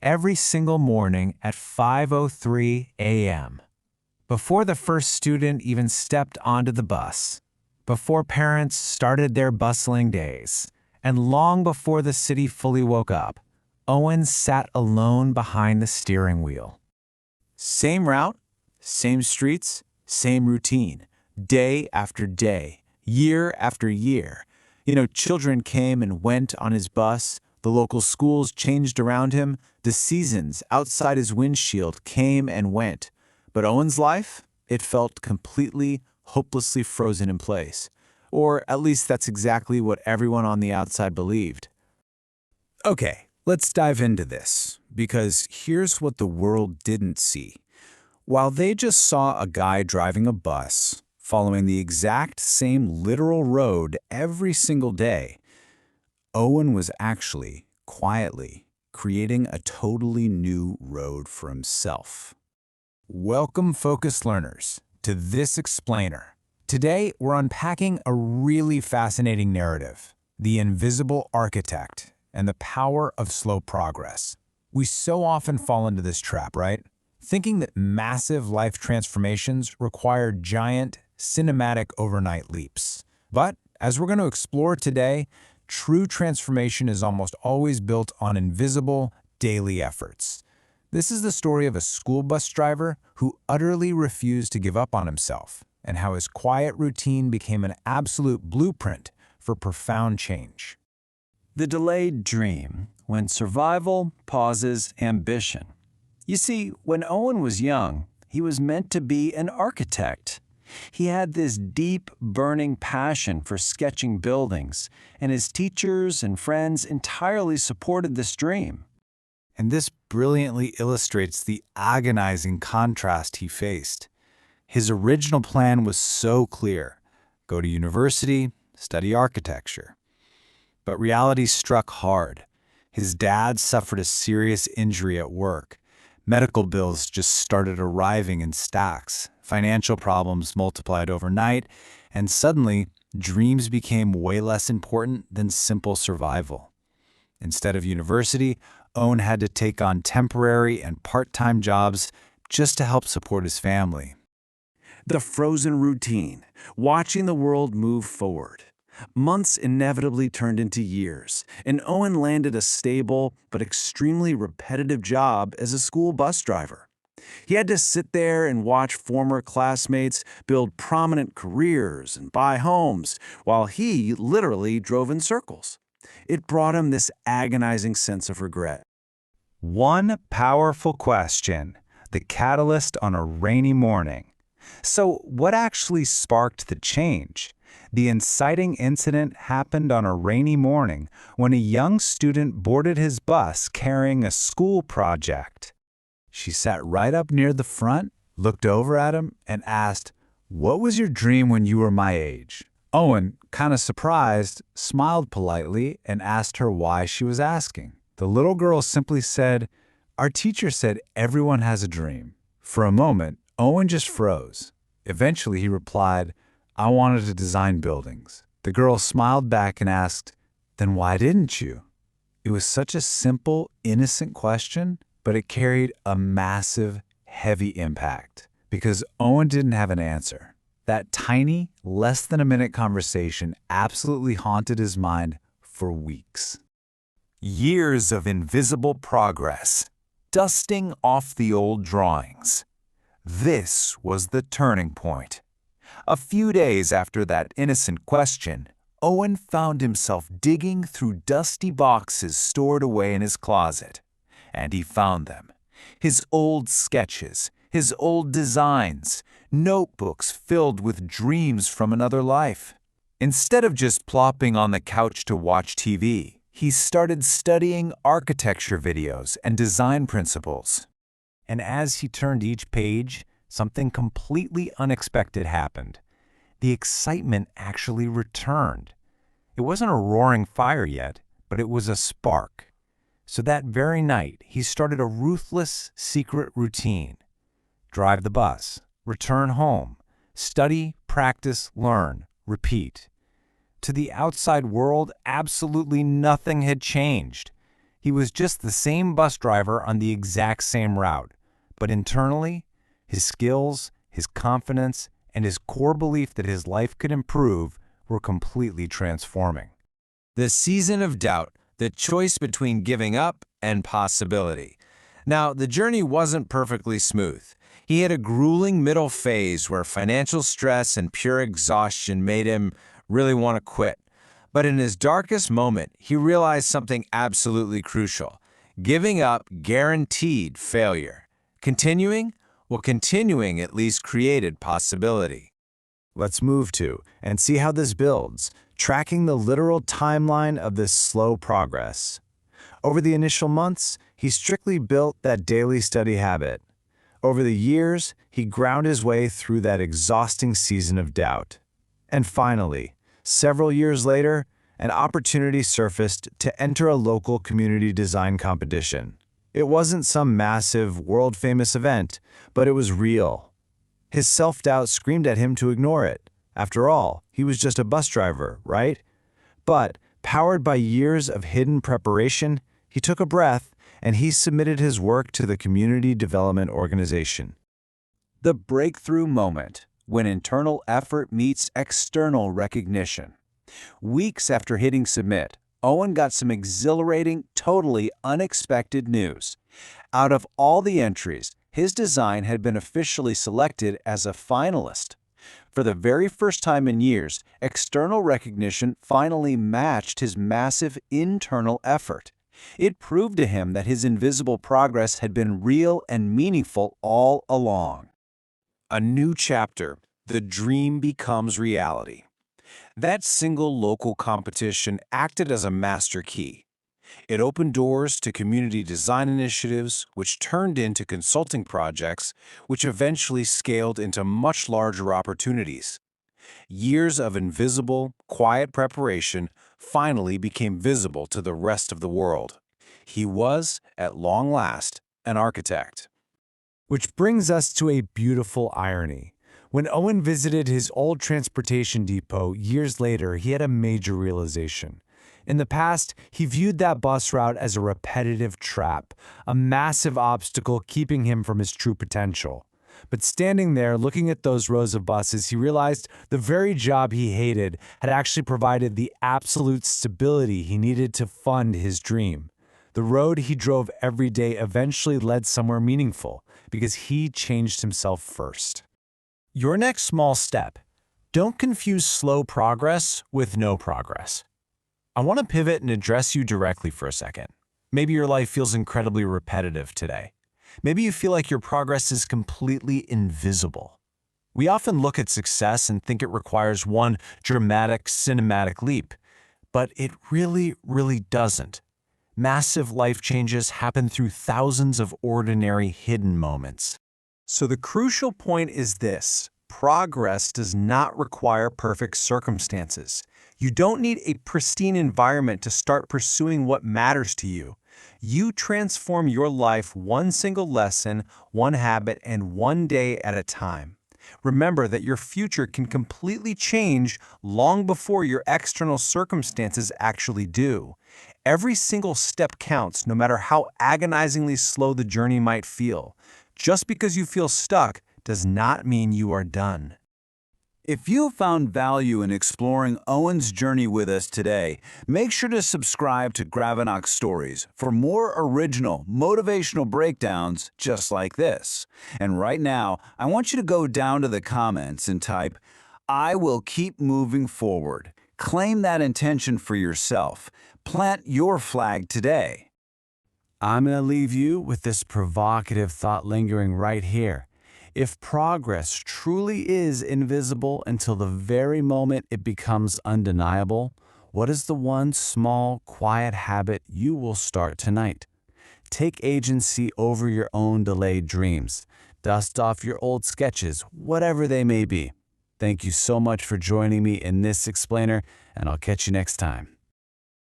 every single morning at 5:03 a.m. Before the first student even stepped onto the bus, before parents started their bustling days, and long before the city fully woke up, Owen sat alone behind the steering wheel. Same route, same streets, same routine, day after day, year after year. Children came and went on his bus, the local schools changed around him, the seasons outside his windshield came and went. But Owen's life, it felt completely, hopelessly frozen in place. Or at least that's exactly what everyone on the outside believed. Okay, let's dive into this, because here's what the world didn't see. While they just saw a guy driving a bus, following the exact same literal road every single day, Owen was actually, quietly, creating a totally new road for himself. Welcome, focused learners, to this explainer. Today, we're unpacking a really fascinating narrative, the invisible architect and the power of slow progress. We so often fall into this trap, right? Thinking that massive life transformations require giant, cinematic overnight leaps. But, as we're going to explore today, true transformation is almost always built on invisible, daily efforts. This is the story of a school bus driver who utterly refused to give up on himself, and how his quiet routine became an absolute blueprint for profound change. The delayed dream, when survival pauses ambition. You see, when Owen was young, he was meant to be an architect. He had this deep, burning passion for sketching buildings, and his teachers and friends entirely supported this dream. And this brilliantly illustrates the agonizing contrast he faced. His original plan was so clear: go to university, study architecture. But reality struck hard. His dad suffered a serious injury at work. Medical bills just started arriving in stacks. Financial problems multiplied overnight, and suddenly, dreams became way less important than simple survival. Instead of university, Owen had to take on temporary and part-time jobs just to help support his family. The frozen routine, watching the world move forward. Months inevitably turned into years, and Owen landed a stable but extremely repetitive job as a school bus driver. He had to sit there and watch former classmates build prominent careers and buy homes, while he literally drove in circles. It brought him this agonizing sense of regret. One powerful question, the catalyst on a rainy morning. So what actually sparked the change? The inciting incident happened on a rainy morning when a young student boarded his bus carrying a school project. She sat right up near the front, looked over at him, and asked, "What was your dream when you were my age?" Owen, kind of surprised, smiled politely and asked her why she was asking. The little girl simply said, "Our teacher said everyone has a dream." For a moment, Owen just froze. Eventually he replied, "I wanted to design buildings." The girl smiled back and asked, "Then why didn't you?" It was such a simple, innocent question, but it carried a massive, heavy impact, because Owen didn't have an answer. That tiny, less than a minute conversation absolutely haunted his mind for weeks. Years of invisible progress, dusting off the old drawings. This was the turning point. A few days after that innocent question, Owen found himself digging through dusty boxes stored away in his closet. And he found them. His old sketches, his old designs, notebooks filled with dreams from another life. Instead of just plopping on the couch to watch TV, he started studying architecture videos and design principles. And as he turned each page, something completely unexpected happened. The excitement actually returned. It wasn't a roaring fire yet, but it was a spark. So that very night, he started a ruthless, secret routine. Drive the bus, return home, study, practice, learn, repeat. To the outside world, absolutely nothing had changed. He was just the same bus driver on the exact same route, but internally, his skills, his confidence, and his core belief that his life could improve were completely transforming. The season of doubt, the choice between giving up and possibility. Now, the journey wasn't perfectly smooth. He had a grueling middle phase where financial stress and pure exhaustion made him really want to quit. But in his darkest moment, he realized something absolutely crucial. Giving up guaranteed failure. Continuing? Well, continuing at least created possibility. Let's move to and see how this builds, tracking the literal timeline of this slow progress. Over the initial months, he strictly built that daily study habit. Over the years, he ground his way through that exhausting season of doubt. And finally, several years later, an opportunity surfaced to enter a local community design competition. It wasn't some massive, world-famous event, but it was real. His self-doubt screamed at him to ignore it. After all, he was just a bus driver, right? But, powered by years of hidden preparation, he took a breath and he submitted his work to the Community Development Organization. The breakthrough moment, when internal effort meets external recognition. Weeks after hitting submit, Owen got some exhilarating, totally unexpected news. Out of all the entries, his design had been officially selected as a finalist. For the very first time in years, external recognition finally matched his massive internal effort. It proved to him that his invisible progress had been real and meaningful all along. A new chapter. The dream becomes reality. That single local competition acted as a master key. It opened doors to community design initiatives, which turned into consulting projects, which eventually scaled into much larger opportunities. Years of invisible, quiet preparation finally became visible to the rest of the world. He was, at long last, an architect. Which brings us to a beautiful irony. When Owen visited his old transportation depot years later, he had a major realization. In the past, he viewed that bus route as a repetitive trap, a massive obstacle keeping him from his true potential. But standing there looking at those rows of buses, he realized the very job he hated had actually provided the absolute stability he needed to fund his dream. The road he drove every day eventually led somewhere meaningful because he changed himself first. Your next small step. Don't confuse slow progress with no progress. I want to pivot and address you directly for a second. Maybe your life feels incredibly repetitive today. Maybe you feel like your progress is completely invisible. We often look at success and think it requires one dramatic, cinematic leap, but it really doesn't. Massive life changes happen through thousands of ordinary hidden moments. So the crucial point is this: progress does not require perfect circumstances. You don't need a pristine environment to start pursuing what matters to you. You transform your life one single lesson, one habit, and one day at a time. Remember that your future can completely change long before your external circumstances actually do. Every single step counts, no matter how agonizingly slow the journey might feel. Just because you feel stuck does not mean you are done. If you found value in exploring Owen's journey with us today, make sure to subscribe to Gravonix Stories for more original, motivational breakdowns just like this. And right now, I want you to go down to the comments and type, "I will keep moving forward." Claim that intention for yourself. Plant your flag today. I'm going to leave you with this provocative thought lingering right here. If progress truly is invisible until the very moment it becomes undeniable, what is the one small, quiet habit you will start tonight? Take agency over your own delayed dreams. Dust off your old sketches, whatever they may be. Thank you so much for joining me in this explainer, and I'll catch you next time.